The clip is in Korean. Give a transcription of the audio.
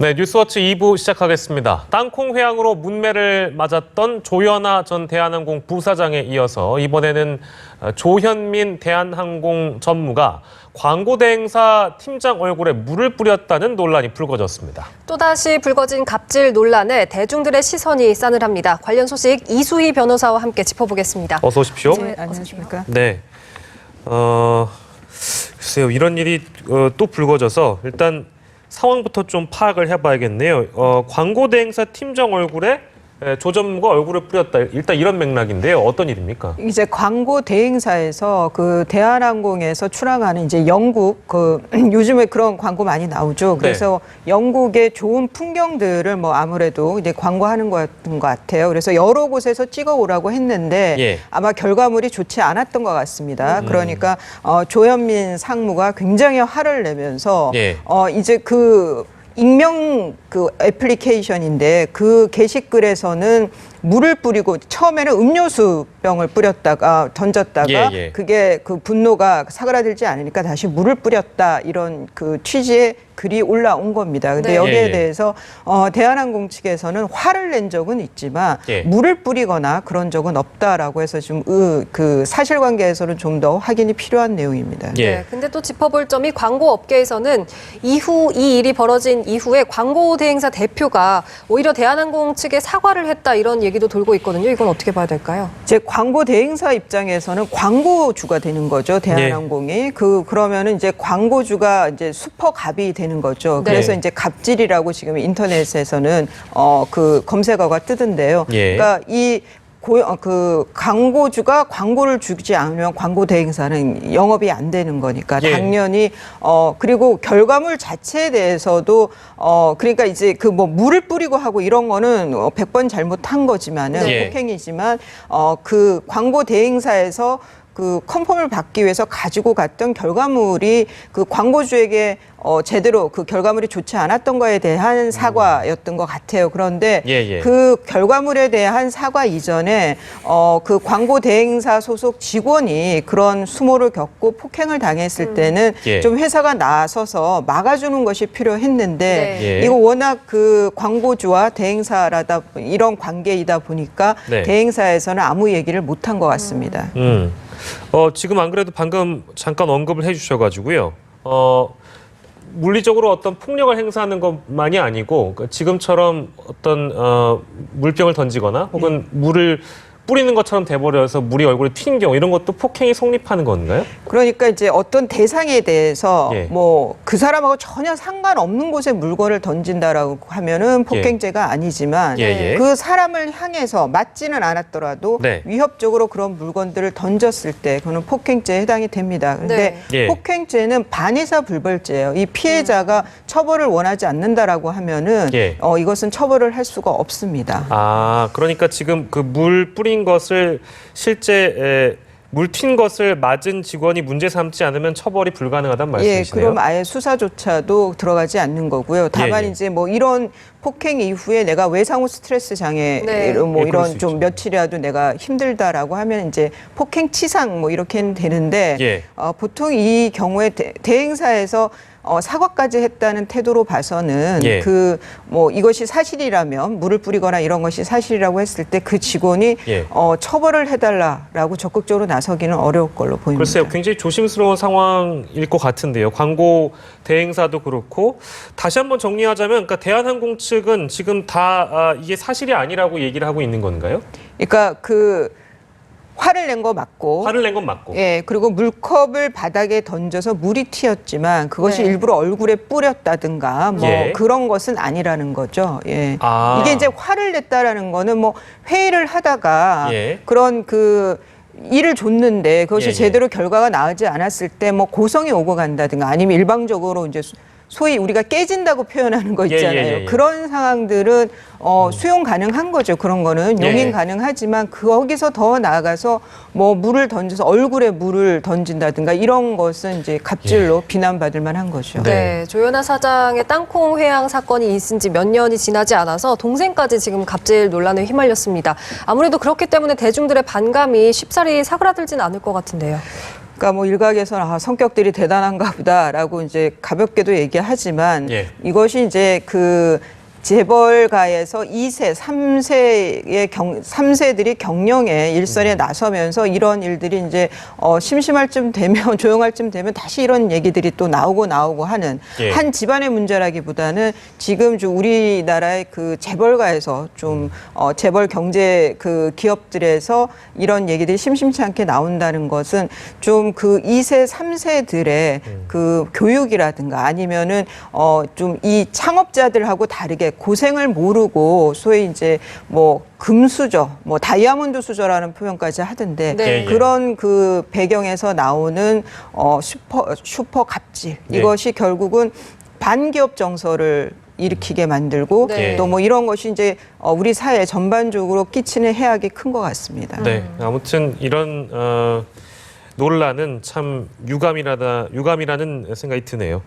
네, 뉴스워치 2부 시작하겠습니다. 땅콩 회항으로 문매를 맞았던 조현아 전 대한항공 부사장에 이어서 이번에는 조현민 대한항공 전무가 광고 대행사 팀장 얼굴에 물을 뿌렸다는 논란이 불거졌습니다. 또다시 불거진 갑질 논란에 대중들의 시선이 싸늘합니다. 관련 소식 이수희 변호사와 함께 짚어보겠습니다. 어서 오십시오. 네, 안녕하십니까? 네, 글쎄요, 이런 일이 또 불거져서 일단 상황부터 좀 파악을 해봐야겠네요. 광고 대행사 팀장 얼굴에 조 전무가 얼굴을 뿌렸다. 일단 이런 맥락인데요. 어떤 일입니까? 이제 광고 대행사에서 그 대한항공에서 출항하는 이제 영국 요즘에 그런 광고 많이 나오죠. 그래서 네. 영국의 좋은 풍경들을 뭐 아무래도 이제 광고하는 것 같아요. 그래서 여러 곳에서 찍어 오라고 했는데 예. 아마 결과물이 좋지 않았던 것 같습니다. 그러니까 조현민 상무가 굉장히 화를 내면서 예. 이제 익명 애플리케이션인데 그 게시글에서는 물을 뿌리고 처음에는 음료수 병을 뿌렸다가 던졌다가 그게 그 분노가 사그라들지 않으니까 다시 물을 뿌렸다 이런 그 취지의 글이 올라온 겁니다. 근데 여기에 대해서 대한항공 측에서는 화를 낸 적은 있지만 물을 뿌리거나 그런 적은 없다라고 해서 지금 그 사실관계에서는 좀 더 확인이 필요한 내용입니다. 네. 근데 또 짚어볼 점이 광고 업계에서는 이후 이 일이 벌어진 이후에 광고 대행사 대표가 오히려 대한항공 측에 사과를 했다 이런 얘기도 돌고 있거든요. 이건 어떻게 봐야 될까요? 이제 광고 대행사 입장에서는 광고주가 되는 거죠. 대한항공이 그러면은 이제 광고주가 이제 슈퍼갑이 되는 거죠. 그래서 이제 갑질이라고 지금 인터넷에서는 그 검색어가 뜨던데요. 그러니까 그 광고주가 광고를 주지 않으면 광고 대행사는 영업이 안 되는 거니까 당연히 그리고 결과물 자체에 대해서도 그러니까 이제 그 뭐 물을 뿌리고 하고 이런 거는 100번 잘못한 거지만은 폭행이지만 그 광고 대행사에서 그 컨펌을 받기 위해서 가지고 갔던 결과물이 그 광고주에게 제대로 그 결과물이 좋지 않았던 거에 대한 사과였던 것 같아요. 그런데 그 결과물에 대한 사과 이전에 그 광고 대행사 소속 직원이 그런 수모를 겪고 폭행을 당했을 때는 좀 회사가 나서서 막아주는 것이 필요했는데 이거 워낙 그 광고주와 대행사라다 이런 관계이다 보니까 대행사에서는 아무 얘기를 못한 것 같습니다. 지금 안 그래도 방금 잠깐 언급을 해주셔가지고요. 물리적으로 어떤 폭력을 행사하는 것만이 아니고 지금처럼 어떤 물병을 던지거나 혹은 물을 뿌리는 것처럼 돼버려서 물이 얼굴에 튄 경우 이런 것도 폭행이 성립하는 건가요? 그러니까 이제 어떤 대상에 대해서 뭐 그 사람하고 전혀 상관없는 곳에 물건을 던진다라고 하면은 폭행죄가 아니지만 그 사람을 향해서 맞지는 않았더라도 위협적으로 그런 물건들을 던졌을 때 그거는 폭행죄에 해당이 됩니다. 그런데 폭행죄는 반의사 불벌죄예요. 이 피해자가 처벌을 원하지 않는다라고 하면은 이것은 처벌을 할 수가 없습니다. 아, 그러니까 지금 그 물 뿌린 것을 실제 물 튄 것을 맞은 직원이 문제 삼지 않으면 처벌이 불가능하다는 말씀이시네요. 그럼 아예 수사조차도 들어가지 않는 거고요. 다만 이제 뭐 이런 폭행 이후에 내가 외상후 스트레스 장애 뭐 이런 좀 며칠이라도 내가 힘들다라고 하면 이제 폭행치상 뭐 이렇게는 되는데 보통 이 경우에 대행사에서 사과까지 했다는 태도로 봐서는 그 뭐 이것이 사실이라면 물을 뿌리거나 이런 것이 사실이라고 했을 때 그 직원이 처벌을 해달라라고 적극적으로 나서기는 어려울 걸로 보입니다. 글쎄요, 굉장히 조심스러운 상황일 것 같은데요. 광고 대행사도 그렇고 다시 한번 정리하자면, 그러니까 대한항공 측은 지금 다 이게 사실이 아니라고 얘기를 하고 있는 건가요? 그러니까 화를 낸 거 맞고. 화를 낸 건 맞고. 그리고 물컵을 바닥에 던져서 물이 튀었지만 그것이 일부러 얼굴에 뿌렸다든가 뭐 그런 것은 아니라는 거죠. 이게 이제 화를 냈다라는 거는 뭐 회의를 하다가 그런 일을 줬는데 그것이 제대로 결과가 나오지 않았을 때 뭐 고성이 오고 간다든가 아니면 일방적으로 이제 소위 우리가 깨진다고 표현하는 거 있잖아요. 그런 상황들은 수용 가능한 거죠. 그런 거는 용인 가능하지만 거기서 더 나아가서 뭐 물을 던져서 얼굴에 물을 던진다든가 이런 것은 이제 갑질로 비난받을 만한 거죠. 조현아 사장의 땅콩 회항 사건이 있은 지 몇 년이 지나지 않아서 동생까지 지금 갑질 논란에 휘말렸습니다. 아무래도 그렇기 때문에 대중들의 반감이 쉽사리 사그라들진 않을 것 같은데요. 그러니까 뭐 일각에서는 성격들이 대단한가 보다라고 이제 가볍게도 얘기하지만 예. 이것이 이제 그 재벌가에서 2세, 3세들이 경영에 일선에 나서면서 이런 일들이 이제 심심할 쯤 되면 조용할 쯤 되면 다시 이런 얘기들이 또 나오고 하는 예. 한 집안의 문제라기보다는 지금 좀 우리나라의 그 재벌가에서 좀 재벌 경제 그 기업들에서 이런 얘기들이 심심치 않게 나온다는 것은 좀 그 2세, 3세들의 그 교육이라든가 아니면은 좀 이 창업자들하고 다르게 고생을 모르고 소위 이제 뭐 금수저, 뭐 다이아몬드 수저라는 표현까지 하던데 네. 그런 그 배경에서 나오는 슈퍼 갑질 이것이 결국은 반기업 정서를 일으키게 만들고 네. 또 뭐 이런 것이 이제 우리 사회 전반적으로 끼치는 해악이 큰 것 같습니다. 네, 아무튼 이런 논란은 참 유감이라는 생각이 드네요.